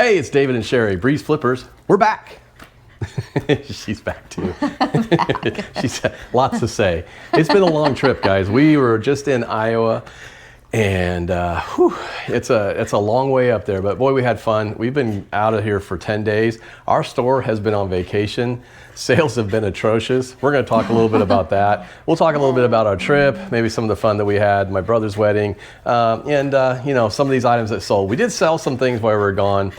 Hey, it's David and Sheri, BreezeFlippers. We're back. She's back too. She's lots to say. It's been a long trip, guys. We were just in Iowa, and it's a long way up there. But boy, we had fun. We've been out of here for 10 days. Our store has been on vacation. Sales have been atrocious. We're going to talk a little bit about that. We'll talk a little bit about our trip, maybe some of the fun that we had, my brother's wedding, and you know, some of these items that sold. We did sell some things while we were gone.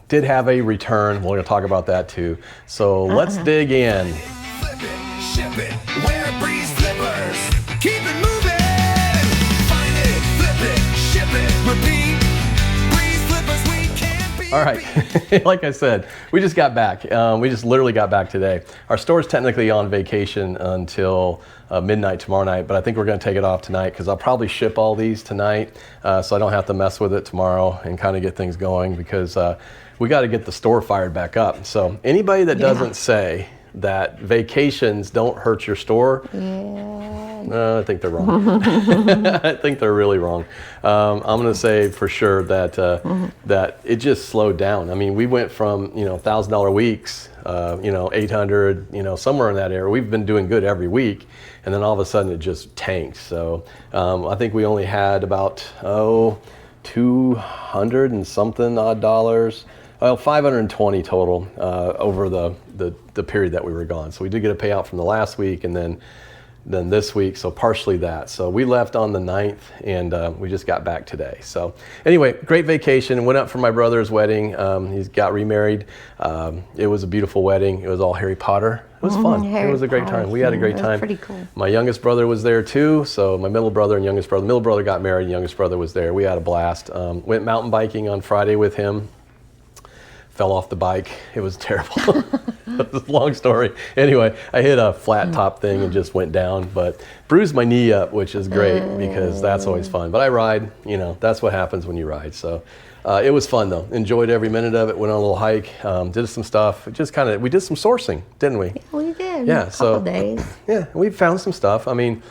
Did have a return. We're going to talk about that too. So let's dig in. Flip it, ship it, wear BreezeFlippers. Keep it moving. Find it, flip it, ship it, repeat. BreezeFlippers, we can't be. All right, like I said, we just got back. We just literally got back today. Our store's technically on vacation until midnight tomorrow night, but I think we're going to take it off tonight because I'll probably ship all these tonight, so I don't have to mess with it tomorrow and kind of get things going because we got to get the store fired back up. So anybody that doesn't say that vacations don't hurt your store, I think they're wrong. I think they're really wrong. I'm going to say for sure that that it just slowed down. I mean, we went from $1,000 weeks, 800, somewhere in that area. We've been doing good every week, and then all of a sudden it just tanked. So I think we only had about 200 and something odd dollars. Well, 520 total over the period that we were gone. So we did get a payout from the last week, and then this week, so partially that. So we left on the 9th, and we just got back today. So anyway, great vacation. Went up for my brother's wedding. He's got remarried. It was a beautiful wedding. It was all Harry Potter. It was fun. It was a great time. We had a great time. Pretty cool. My youngest brother was there too. So my middle brother and youngest brother. Middle brother got married. Youngest brother was there. We had a blast. Went mountain biking on Friday with him. Fell off the bike. It was terrible. It's a long story. Anyway, I hit a flat top thing and just went down, but bruised my knee up, which is great because that's always fun. But I ride, that's what happens when you ride. So it was fun though. Enjoyed every minute of it. Went on a little hike, did some stuff. We did some sourcing, didn't we? Yeah, we did. Yeah. A couple days. Yeah, we found some stuff. I mean,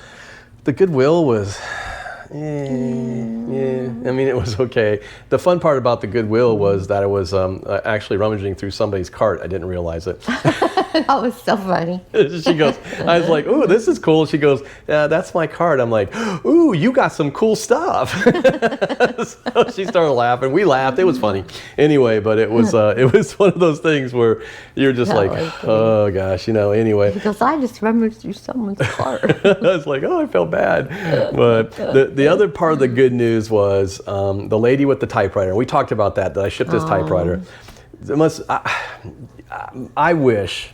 the Goodwill was, I mean, it was okay. The fun part about the Goodwill was that it was actually rummaging through somebody's cart. I didn't realize it. That was so funny. She goes, I was like, ooh, this is cool. She goes, yeah, that's my cart. I'm like, ooh, you got some cool stuff. So she started laughing. We laughed. It was funny. Anyway, but it was one of those things where you're just like, oh gosh, anyway. Because I just rummaged through someone's cart. I was like, oh, I felt bad. But the other part of the good news was the lady with the typewriter. We talked about that I shipped this typewriter. I wish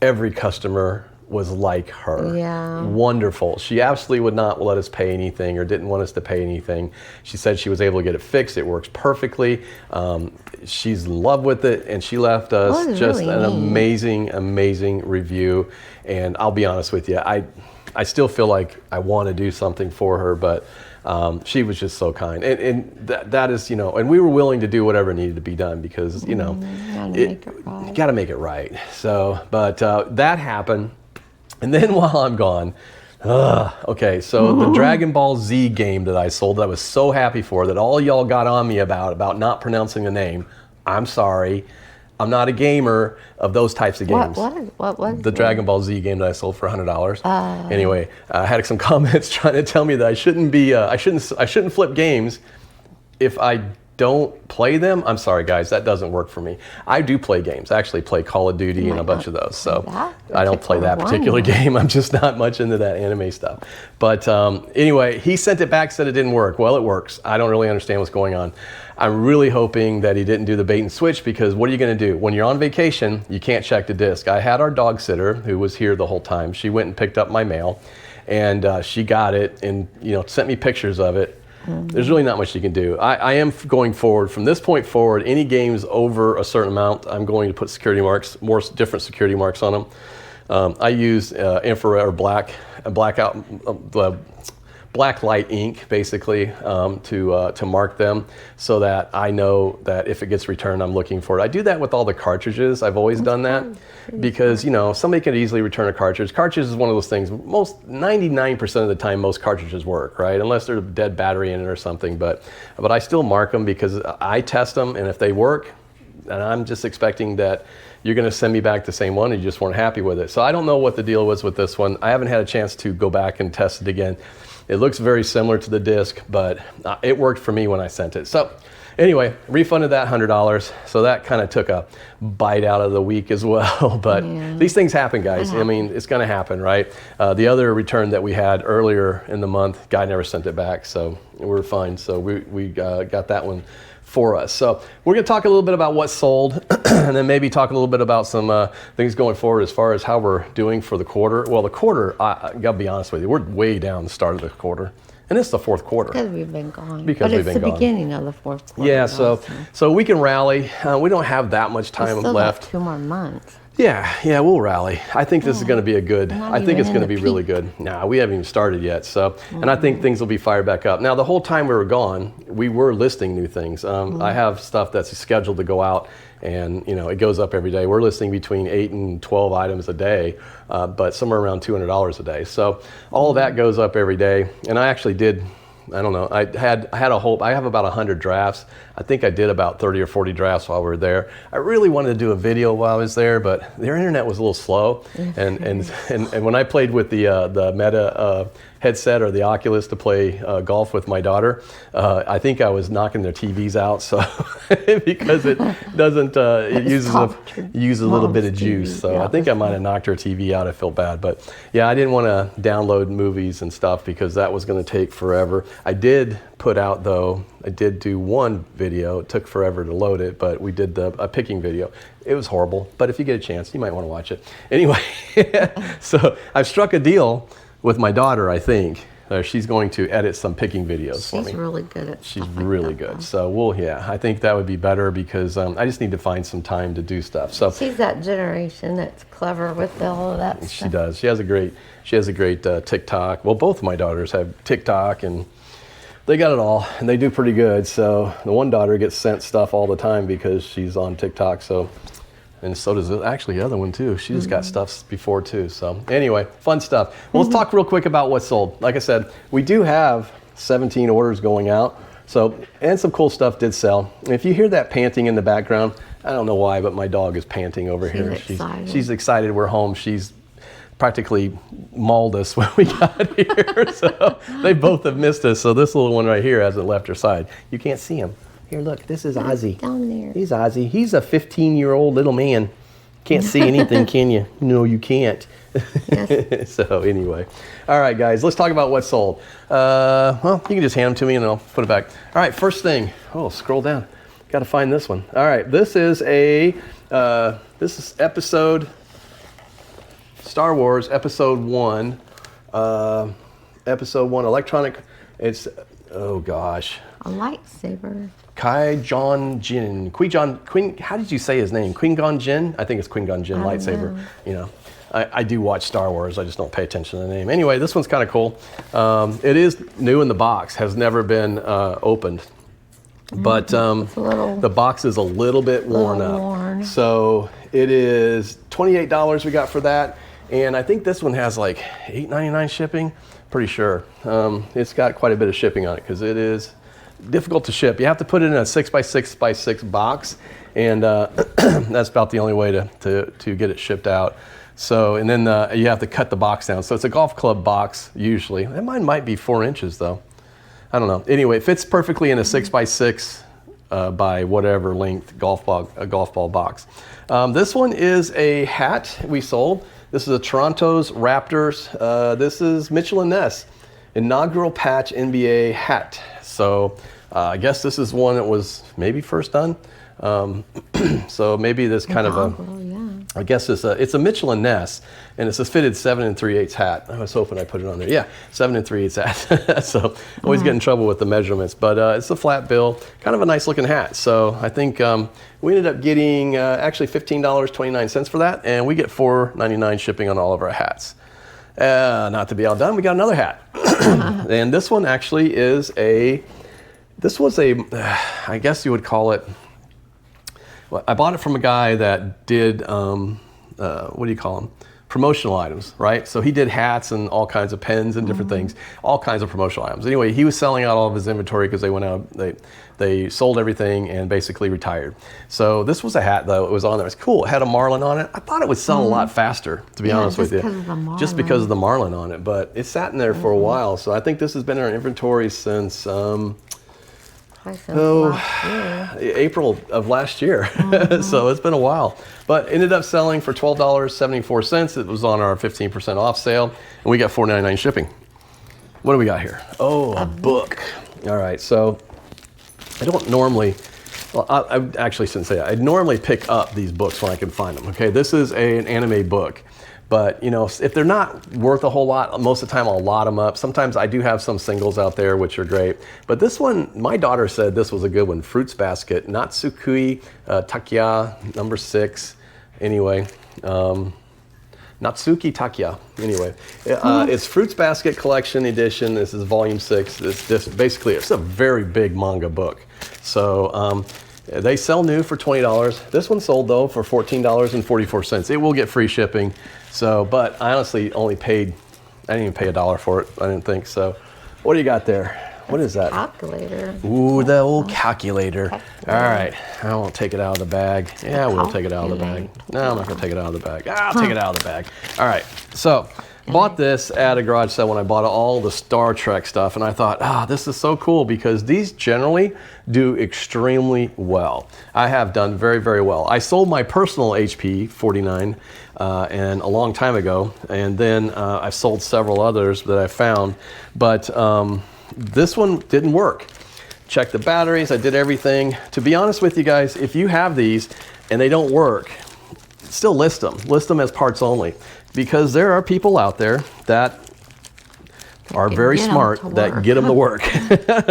every customer was like her. Yeah. Wonderful. She absolutely would not let us pay anything or didn't want us to pay anything. She said she was able to get it fixed. It works perfectly. She's in love with it, and she left us just really an amazing review. And I'll be honest with you, I still feel like I want to do something for her, but she was just so kind, and that is, and we were willing to do whatever needed to be done because, you got to make it right. So, but that happened, and then while I'm gone, okay, so the Dragon Ball Z game that I sold, that I was so happy for, that all y'all got on me about not pronouncing the name. I'm sorry. I'm not a gamer of those types of games. What was the Dragon Ball Z game that I sold for $100? Anyway, I had some comments trying to tell me that I shouldn't flip games if I don't play them. I'm sorry, guys, that doesn't work for me. I do play games. I actually play Call of Duty and a bunch of those. So I don't play that particular game. I'm just not much into that anime stuff. But anyway, he sent it back, said it didn't work. Well, it works. I don't really understand what's going on. I'm really hoping that he didn't do the bait and switch, because what are you going to do? When you're on vacation, you can't check the disc. I had our dog sitter, who was here the whole time. She went and picked up my mail, and she got it and sent me pictures of it. There's really not much you can do. I am going forward, from this point forward, any games over a certain amount, I'm going to put security marks, more different security marks on them. I use infrared or blackout black light ink, basically, to mark them so that I know that if it gets returned, I'm looking for it. I do that with all the cartridges. I've always done that because, you know, somebody can easily return a cartridge. Cartridge is one of those things, 99% of the time, most cartridges work, right? Unless there's a dead battery in it or something. But I still mark them because I test them, and if they work, and I'm just expecting that you're going to send me back the same one and you just weren't happy with it. So I don't know what the deal was with this one. I haven't had a chance to go back and test it again. It looks very similar to the disc, but it worked for me when I sent it. So anyway, refunded that $100. So that kind of took a bite out of the week as well. But these things happen, guys. I mean, it's going to happen, right? The other return that we had earlier in the month, guy never sent it back. So we're fine. So we got that one for us. So we're going to talk a little bit about what sold and then maybe talk a little bit about some things going forward as far as how we're doing for the quarter. Well, the quarter, I got to be honest with you, we're way down the start of the quarter. And it's the fourth quarter. Because we've been gone. Because we've been gone. It's the beginning of the fourth quarter. Yeah, so we can rally. We don't have that much time left. Got 2 more months. Yeah, we'll rally. I think this is going to be I think it's going to be really peak. good. Nah, we haven't even started yet. So, and I think things will be fired back up. Now, the whole time we were gone, we were listing new things. I have stuff that's scheduled to go out, and you know, it goes up every day. We're listing between 8 and 12 items a day, but somewhere around $200 a day. So all of that goes up every day. And I actually did, I don't know, I had a whole, I have about 100 drafts. I think I did about 30 or 40 drafts while we were there. I really wanted to do a video while I was there, but their internet was a little slow. And when I played with the Meta headset or the Oculus to play golf with my daughter, I think I was knocking their TVs out. So because it doesn't, it uses a little bit of juice. So I think I might have knocked her TV out. I felt bad, but yeah, I didn't want to download movies and stuff because that was going to take forever. I did put out though, I did do one video. It took forever to load it, but we did a picking video. It was horrible, but if you get a chance, you might want to watch it. Anyway, so I've struck a deal with my daughter, I think. She's going to edit some picking videos for me. She's really good at She's really good. So I think that would be better because I just need to find some time to do stuff. So she's that generation that's clever with all of that stuff. She does. She has a great TikTok. Well, both of my daughters have TikTok, and they got it all, and they do pretty good. So the one daughter gets sent stuff all the time because she's on TikTok. So, and so does actually the other one too. She just got stuff before too. So anyway, fun stuff. Well, let's talk real quick about what sold. Like I said, we do have 17 orders going out. So, and some cool stuff did sell. And if you hear that panting in the background, I don't know why, but my dog is panting over here. She's excited we're home. She's practically mauled us when we got here. So they both have missed us. So this little one right here hasn't left her side. You can't see him. Here, look, this is Ozzy. Down there. He's Ozzy. He's a 15-year-old little man. Can't see anything, can you? No, you can't. Yes. So anyway. All right, guys, let's talk about what sold. Well, you can just hand them to me and I'll put it back. All right, first thing. Oh, scroll down. Got to find this one. All right, this is episode Star Wars Episode 1. Episode 1 electronic. It's, oh gosh. A lightsaber. Qui-Gon Jinn. How did you say his name? Qui-Gon Jinn? I think it's Qui-Gon Jinn lightsaber. You know, I do watch Star Wars. I just don't pay attention to the name. Anyway, this one's kind of cool. It is new in the box. Has never been opened. But the box is a little bit worn up. So it is $28 we got for that. And I think this one has like $8.99 shipping. Pretty sure. It's got quite a bit of shipping on it because it is difficult to ship. You have to put it in a 6x6x6 box, and that's about the only way to get it shipped out. So, and then you have to cut the box down. So it's a golf club box usually. And mine might be 4 inches though. I don't know. Anyway, it fits perfectly in a 6x6 by whatever length golf ball box. This one is a hat we sold. This is a Toronto's Raptors. This is Mitchell & Ness inaugural patch NBA hat. So I guess this is one that was maybe first done. So maybe this kind of I guess it's a Mitchell & Ness, and it's a fitted 7 3/8 hat. I was hoping I put it on there. Yeah, 7 3/8 hat. So always get in trouble with the measurements, but it's a flat bill, kind of a nice looking hat. So I think we ended up getting actually $15.29 for that, and we get $4.99 shipping on all of our hats. Not to be outdone, we got another hat. And this one actually is I guess you would call it, well, I bought it from a guy that did, what do you call them? Promotional items, right? So he did hats and all kinds of pens and different things, all kinds of promotional items. Anyway, he was selling out all of his inventory because they went out, they sold everything and basically retired. So this was a hat though, it was on there. It's cool, it had a marlin on it. I thought it would sell a lot faster, to be honest with you. Just because of the marlin on it, but it sat in there for a while. So I think this has been in our inventory since, April of last year. So it's been a while, but ended up selling for $12.74. It was on our 15% off sale, and we got $4.99 shipping. What do we got here? Oh, a book. All right, so I don't normally, well, I actually shouldn't say that. I normally pick up these books when I can find them. Okay, this is an anime book. But you know, if they're not worth a whole lot, most of the time I'll lot them up. Sometimes I do have some singles out there, which are great. But this one, my daughter said this was a good one. Fruits Basket, Natsukui Takia, number 6. Anyway, Natsuki Takia. Anyway, it's Fruits Basket Collection Edition. This is volume 6. This basically, it's a very big manga book. So they sell new for $20. This one sold though for $14.44. It will get free shipping. So, but I honestly only paid, I didn't even pay $1 for it. I didn't think so. What do you got there? What is that? Calculator. Ooh, the old calculator. All right, I won't take it out of the bag. Yeah, we'll take it out of the bag. No, I'm not gonna take it out of the bag. I'll take it out of the bag. All right, so bought this at a garage sale when I bought all the Star Trek stuff, and I thought, this is so cool because these generally do extremely well. I have done very, very well. I sold my personal HP 49 and a long time ago, and then I've sold several others that I found, but this one didn't work. Checked the batteries, I did everything. To be honest with you guys, if you have these and they don't work, still list them as parts only, because there are people out there that are very smart that get them to work.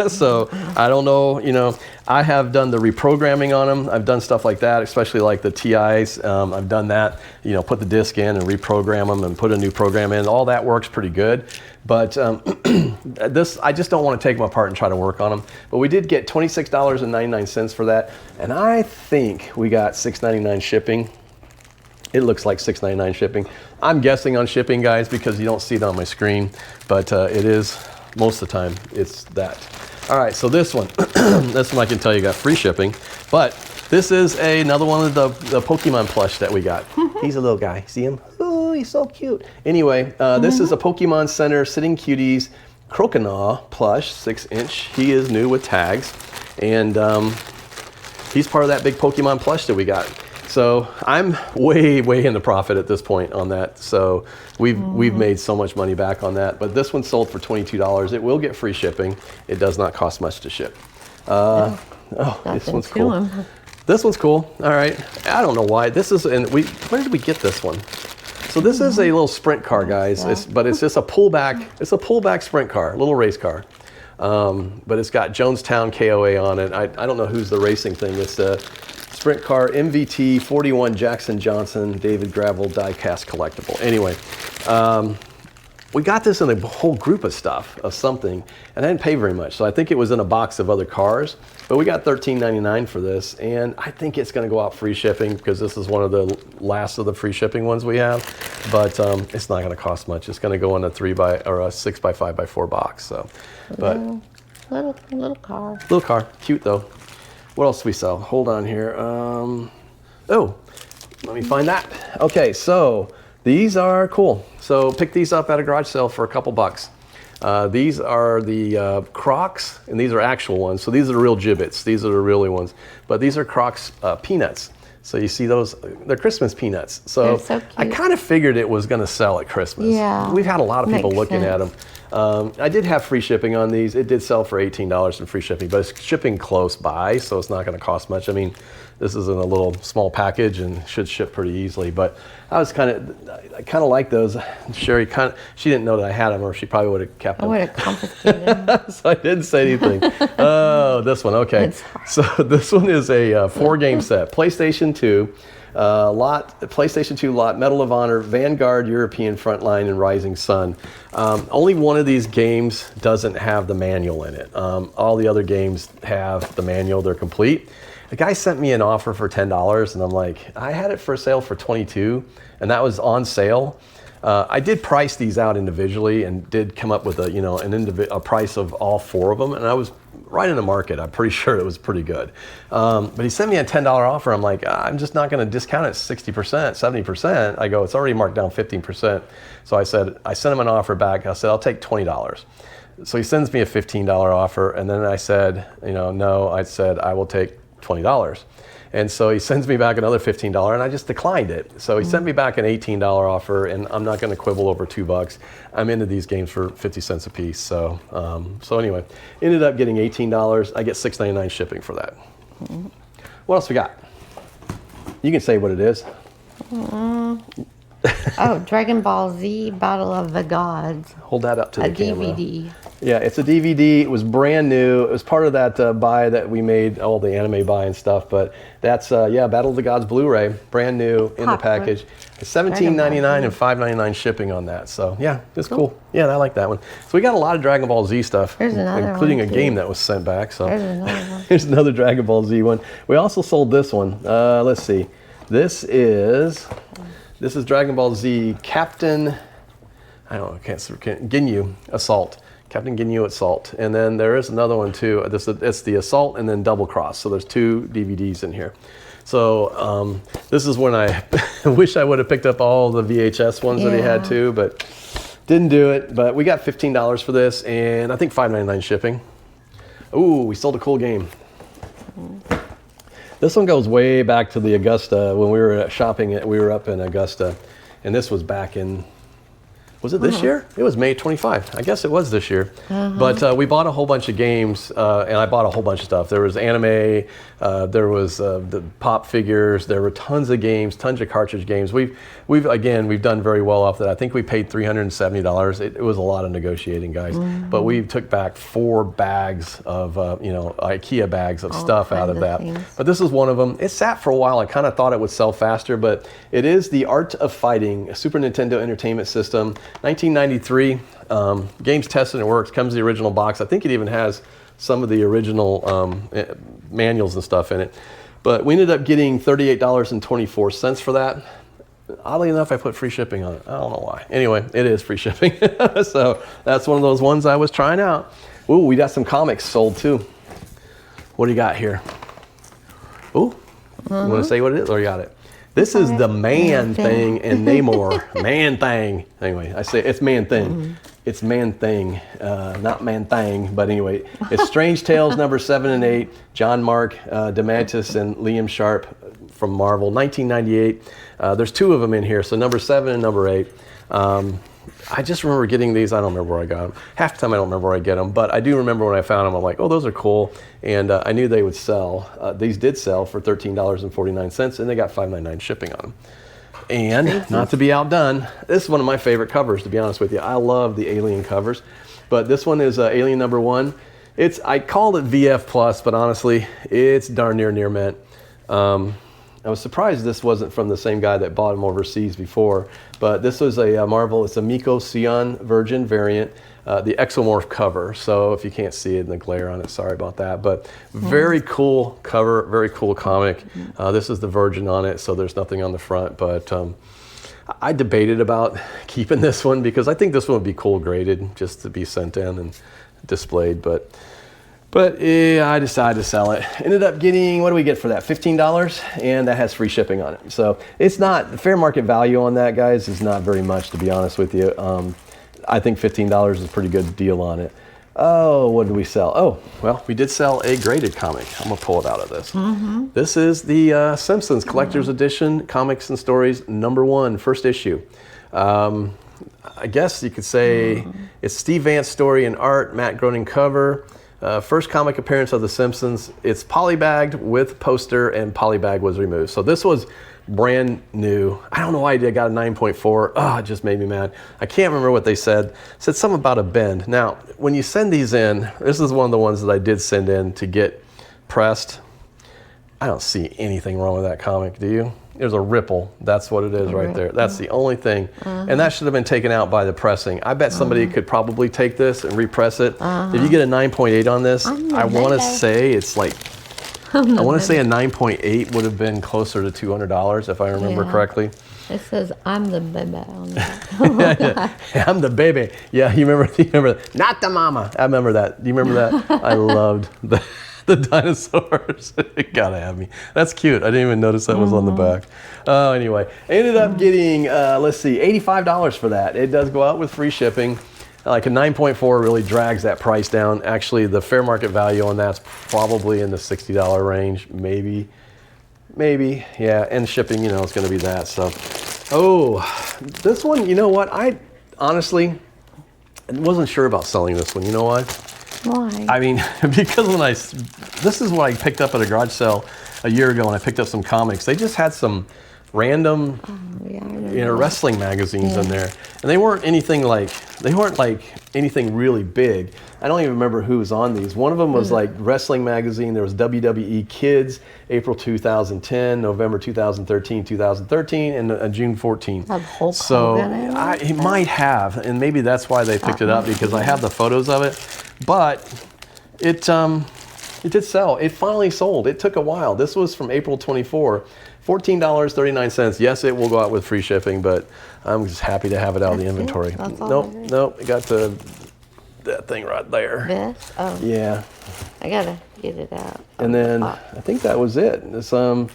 So I don't know, you know, I have done the reprogramming on them. I've done stuff like that, especially like the TIs. I've done that, you know, put the disc in and reprogram them and put a new program in. All that works pretty good. But this, I just don't want to take them apart and try to work on them. But we did get $26.99 for that. And I think we got $6.99 shipping. It looks like $6.99 shipping. I'm guessing on shipping, guys, because you don't see it on my screen, but it is, most of the time, it's that. All right, so this one, this one I can tell you got free shipping, but this is another one of the Pokemon plush that we got. He's a little guy, see him? Oh, he's so cute. Anyway, this is a Pokemon Center Sitting Cuties Croconaw plush, 6-inch. He is new with tags, and he's part of that big Pokemon plush that we got. So I'm way in the profit at this point on that. So we've made so much money back on that. But this one sold for $22. It will get free shipping. It does not cost much to ship. This one's cool. This one's cool. All right. I don't know why. This is, and where did we get this one? So this is a little sprint car, guys. But it's just a pullback. It's a pullback sprint car, a little race car. But it's got Jonestown KOA on it. I don't know who's the racing thing. It's a sprint car MVT 41 Jackson Johnson David Gravel diecast collectible. Anyway, we got this in a whole group of stuff of something, and I didn't pay very much. So I think it was in a box of other cars, but we got $13.99 for this, and I think it's going to go out free shipping because this is one of the last of the free shipping ones we have. But it's not going to cost much. It's going to go in a 3x or a 6x5x4 box. So, but little car. Little car, cute though. What else do we sell? Hold on here. Oh, let me find that. Okay, so these are cool. So pick these up at a garage sale for a couple bucks. These are the Crocs, and these are actual ones. So these are the real gibbets. These are the really ones. But these are Crocs peanuts. So you see those, they're Christmas peanuts. So, so cute. I kind of figured it was going to sell at Christmas. Yeah. We've had a lot of people Makes looking at them. I did have free shipping on these. It did sell for $18 in free shipping, but it's shipping close by, so it's not going to cost much. I mean, this is in a little small package and should ship pretty easily. But I kind of like those. Sheri she didn't know that I had them, or she probably would have kept them. I would have confiscated them. So I didn't say anything. Oh, this one, okay. So this one is a 4-game set. PlayStation 2, PlayStation 2 lot, Medal of Honor, Vanguard, European Frontline, and Rising Sun. Only one of these games doesn't have the manual in it. All the other games have the manual, they're complete. The guy sent me an offer for $10, and I'm like, I had it for sale for $22, and that was on sale. I did price these out individually and did come up with a price of all 4 of them, and I was right in the market. I'm pretty sure it was pretty good. But he sent me a $10 offer. I'm like, I'm just not going to discount it 60%, 70%. I go, it's already marked down 15%. So I sent him an offer back. I said, I'll take $20. So he sends me a $15 offer, and then I said, no. I said, I will take $20. And so he sends me back another $15, and I just declined it. So he sent me back an $18 offer, and I'm not going to quibble over $2. I'm into these games for 50 cents a piece. So anyway, ended up getting $18. I get $6.99 shipping for that. What else we got? You can say what it is. Dragon Ball Z Battle of the Gods. Hold that up to the camera. A DVD. Yeah, it's a DVD. It was brand new. It was part of that buy that we made, all the anime buy and stuff. But that's, Battle of the Gods Blu-ray, brand new in the package. It's $17.99 and $5.99 shipping on that. So yeah, it's cool. Yeah, I like that one. So we got a lot of Dragon Ball Z stuff, including a game that was sent back. So There's another one. here's another Dragon Ball Z one. We also sold this one. Let's see. This is Dragon Ball Z Captain. Ginyu Assault. Captain Ginyu Assault. And then there is another one too. It's the Assault and then Double Cross. So there's 2 DVDs in here. So this is when I wish I would have picked up all the VHS ones that he had too, but didn't do it. But we got $15 for this, and I think $5.99 shipping. Ooh, we sold a cool game. This one goes way back to the Augusta when we were shopping. We were up in Augusta, and this was back in. Was it this year? It was May 25. I guess it was this year. But we bought a whole bunch of games, and I bought a whole bunch of stuff. There was anime, there was the pop figures, there were tons of games, tons of cartridge games. We've done very well off that. I think we paid $370. It was a lot of negotiating, guys. But we took back 4 bags of, IKEA bags of stuff out of that. But this is one of them. It sat for a while. I kind of thought it would sell faster, but it is The Art of Fighting, a Super Nintendo Entertainment System. 1993, game's tested and works, comes in the original box. I think it even has some of the original manuals and stuff in it. But we ended up getting $38.24 for that. Oddly enough, I put free shipping on it. I don't know why. Anyway, it is free shipping. So that's one of those ones I was trying out. Ooh, we got some comics sold too. What do you got here? Ooh, you want to say what it is, or you got it? This is the Man Thing and Namor. Man Thing. Anyway, I say it's Man Thing. It's Man Thing, not Man Thing. But anyway, it's Strange Tales number 7 and 8. John Mark DeMatteis and Liam Sharp from Marvel, 1998. There's 2 of them in here, so number 7 and number 8. I just remember getting these. I don't remember where I got them. Half the time I don't remember where I get them, but I do remember when I found them. I'm like, oh, those are cool, and I knew they would sell. These did sell for $13.49, and they got $5.99 shipping on them. And not to be outdone, this is one of my favorite covers, to be honest with you. I love the Alien covers, but this one is Alien number 1. I called it VF Plus, but honestly, it's darn near mint. I was surprised this wasn't from the same guy that bought them overseas before, but this was a Marvel, it's a Miko Sion Virgin variant, the Exomorph cover. So if you can't see it in the glare on it, sorry about that, but very cool cover, very cool comic. This is the Virgin on it, so there's nothing on the front, but I debated about keeping this one because I think this one would be cool graded just to be sent in and displayed, but yeah, I decided to sell it. Ended up getting, what do we get for that? $15, and that has free shipping on it. So it's not, the fair market value on that, guys, is not very much, to be honest with you. I think $15 is a pretty good deal on it. Oh, what did we sell? Oh, well, we did sell a graded comic. I'm gonna pull it out of this. This is the Simpsons Collector's Edition, Comics and Stories, number 1, first issue. I guess you could say it's Steve Vance story and art, Matt Groening cover. First comic appearance of The Simpsons. It's polybagged with poster, and polybag was removed. So this was brand new. I don't know why I got a 9.4. Oh, it just made me mad. I can't remember what they said. It said something about a bend. Now, when you send these in, this is one of the ones that I did send in to get pressed. I don't see anything wrong with that comic, do you? There's a ripple. That's what it is right there. That's the only thing. And that should have been taken out by the pressing. I bet somebody could probably take this and repress it. If you get a 9.8 on this, I want to say it's like, I want to say a 9.8 would have been closer to $200 if I remember correctly. It says, I'm the baby on that. I'm the baby. Yeah, you remember that? Not the mama. I remember that. Do you remember that? I loved the dinosaurs. Gotta have me. That's cute. I didn't even notice that was on the back. Anyway, I ended up getting, let's see, $85 for that. It does go out with free shipping. Like a 9.4 really drags that price down. Actually, the fair market value on that's probably in the $60 range, maybe, yeah. And shipping, it's going to be that. So, this one, you know what? I honestly wasn't sure about selling this one. You know why? Why? I mean, because this is what I picked up at a garage sale a year ago, and I picked up some comics. They just had some random, wrestling magazines in there, and they weren't anything like anything really big. I don't even remember who was on these. One of them was like wrestling magazine. There was WWE Kids, April 2010, November 2013, and June 14. So it might have, and maybe that's why they picked it up, because I have the photos of it. But it did sell. It finally sold. It took a while. This was from April 24. $14.39. Yes, it will go out with free shipping, but I'm just happy to have it out of the inventory. Nope. It got that thing right there. This? Oh. Yeah. I gotta get it out. And then I think that was it. This doesn't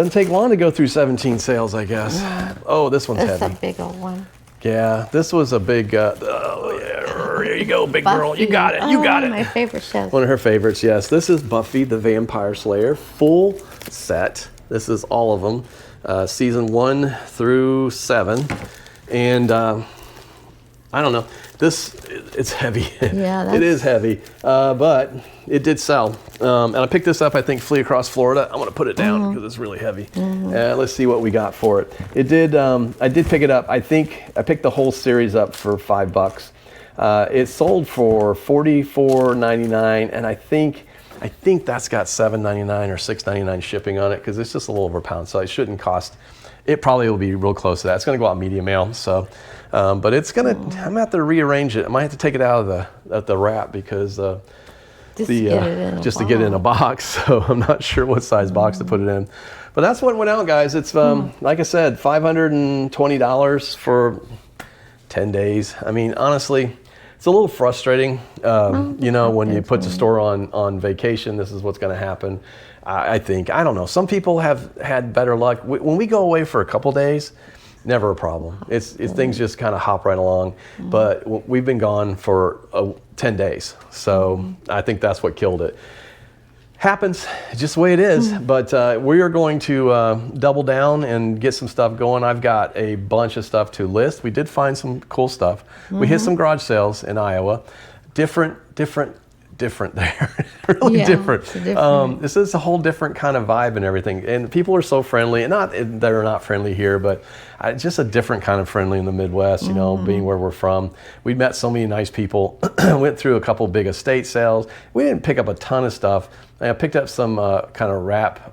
take long to go through 17 sales, I guess. Oh, this one's heavy. That's a big old one. Yeah, this was a big. Here you go, big girl. You got it. You got it. My favorite show. One of her favorites, yes. This is Buffy the Vampire Slayer, full set. This is all of them, season 1 through 7. And I don't know. It's heavy. Yeah, it is heavy, but it did sell. And I picked this up, I think, Flee Across Florida. I'm going to put it down because it's really heavy. Let's see what we got for it. It did. I did pick it up. I think I picked the whole series up for $5. It sold for $44.99, and I think that's got $7.99 or $6.99 shipping on it, because it's just a little over a pound, so it shouldn't cost. It probably will be real close to that. It's going to go out media mail, so but it's gonna. I'm gonna have to rearrange it. I might have to take it out of the wrap, because just to get it in a box. So I'm not sure what size box to put it in. But that's what went out, guys. It's like I said, $520 for 10 days. I mean, honestly, it's a little frustrating. When you put the store on vacation, this is what's going to happen. I think. I don't know. Some people have had better luck. When we go away for a couple days, never a problem. It's things just kind of hop right along. But we've been gone for 10 days. So I think that's what killed it. Happens, just the way it is. But we are going to double down and get some stuff going. I've got a bunch of stuff to list. We did find some cool stuff. We hit some garage sales in Iowa. Different there. Really different. This is a whole different kind of vibe and everything. And people are so friendly. And they're not friendly here, but just a different kind of friendly in the Midwest, being where we're from. We met so many nice people. Went through a couple big estate sales. We didn't pick up a ton of stuff. I picked up some kind of rap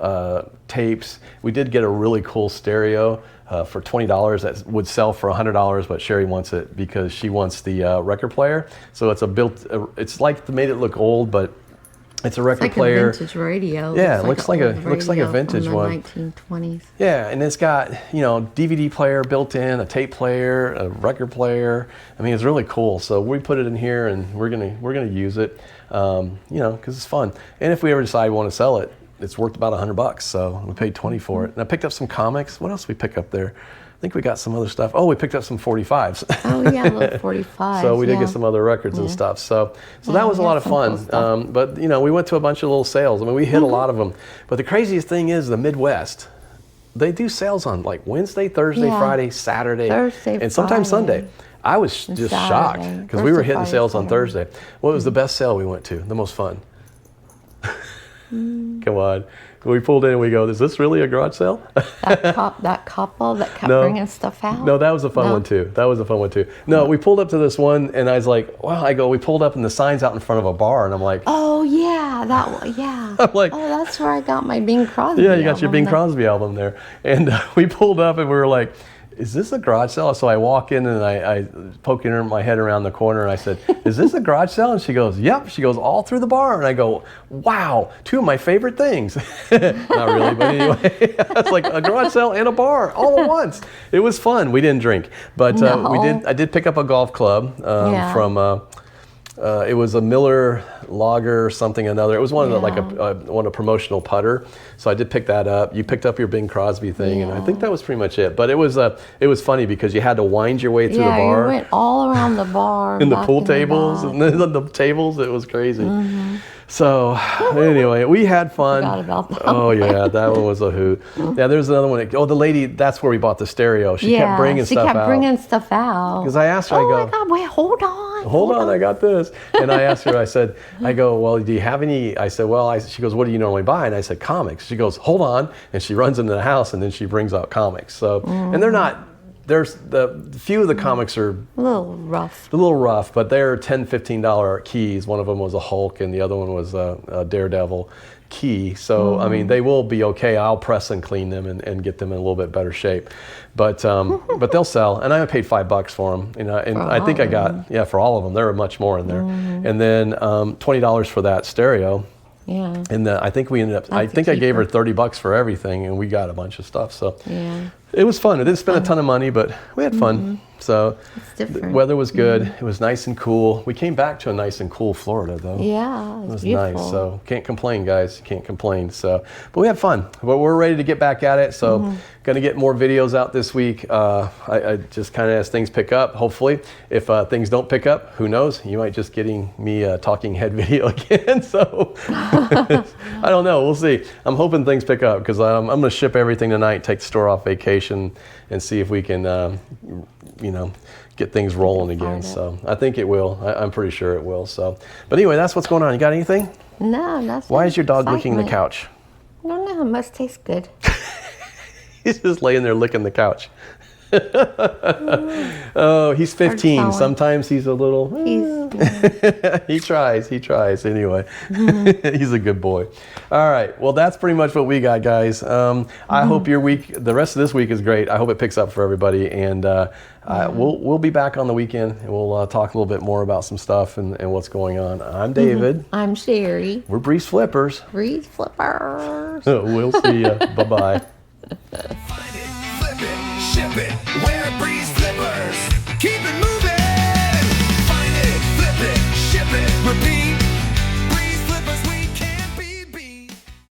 tapes. We did get a really cool stereo for $20 that would sell for $100, but Sheri wants it because she wants the record player. So it's it's like they made it look old, but it's a record player. It's like a vintage radio. Yeah, it looks like a vintage one. 1920s. Yeah, and it's got DVD player built in, a tape player, a record player. I mean, it's really cool. So we put it in here, and we're gonna use it, because it's fun. And if we ever decide we want to sell it, it's worth about $100. So we paid $20 for it. And I picked up some comics. What else did we pick up there? I think we got some other stuff. Oh, we picked up some 45s. Oh yeah, little 45s. So we did get some other records and stuff. So that was a lot of fun. Cool but we went to a bunch of little sales. I mean, we hit a lot of them. But the craziest thing is the Midwest. They do sales on like Wednesday, Thursday, Friday, Saturday, and sometimes Sunday. I was just shocked because we were hitting sales on Thursday. What was the best sale we went to? The most fun? Come on. we pulled in and we go, is this really a garage sale? That couple that kept No. bringing stuff out. No, that was a fun one too. That was a fun one too. No, we pulled up to this one and I was like, wow, we pulled up and the sign's out in front of a bar and I'm like, Oh yeah, that one. Yeah. I'm like, Oh, that's where I got my Bing Crosby. yeah, you got your album Bing there. Crosby album there. And we pulled up and we were like, is this a garage sale? So I walk in and I poke my head around the corner and I said, is this a garage sale? And she goes, yep. She goes, all through the bar. And I go, wow, two of my favorite things. Not really, but anyway, it's like a garage sale and a bar all at once. It was fun. We didn't drink, but No. I did pick up a golf club Yeah. from, it was a Miller Lager or something or another. It was one of a promotional putter. So I did pick that up. You picked up your Bing Crosby thing, and I think that was pretty much it. But it was funny because you had to wind your way through the bar. You went all around the bar. And the back pool in tables back. and the tables. It was crazy. So anyway, we had fun. Forgot about that Oh yeah, that one was a hoot. Yeah, there's another one. Oh, the lady. That's where we bought the stereo. She kept bringing she stuff kept out. bringing stuff out. 'Cause I asked her, I oh go, my God, wait, hold on. Hold on, I got this. And I asked her, I go, well, do you have any? I said, well, she goes, what do you normally buy? And I said, comics. She goes, hold on. And she runs into the house and then she brings out comics. So, and they're not, there's the few of the comics are A little rough. a little rough, but they're $10, $15 keys. One of them was a Hulk and the other one was a Daredevil key. So, I mean, they will be okay. I'll press and clean them and get them in a little bit better shape. But but they'll sell. And I paid $5 for them. And I think I got, for all of them, there were much more in there. And then $20 for that stereo. Yeah. And I think we ended up, I That's a think I gave her keeper. $30 for everything and we got a bunch of stuff. So Yeah. it was fun. I didn't spend a ton of money, but we had fun. So It's the different. weather was good. It was nice and cool. We came back to a nice and cool Florida though. Yeah. It was beautiful. nice. So can't complain, guys. Can't complain. So, but we had fun. But we're ready to get back at it. So going to get more videos out this week. I just kind of as things pick up, hopefully. If things don't pick up, who knows? You might just getting me a talking head video again. So I don't know. We'll see. I'm hoping things pick up because I'm going to ship everything tonight, take the store off vacation and see if we can, get things rolling again. So I think it will. I'm pretty sure it will. So, but anyway, that's what's going on. You got anything? No, that's Why is your dog licking the excitement. couch? I don't know. It must taste good. He's just laying there licking the couch. Oh, he's 15. telling. Sometimes he's a little. He's, He tries. Anyway, he's a good boy. All right. Well, that's pretty much what we got, guys. I hope your week, the rest of this week is great. I hope it picks up for everybody. And we'll be back on the weekend and we'll talk a little bit more about some stuff and what's going on. I'm David. I'm Sheri. We're BreezeFlippers. BreezeFlippers. We'll see you. Bye-bye.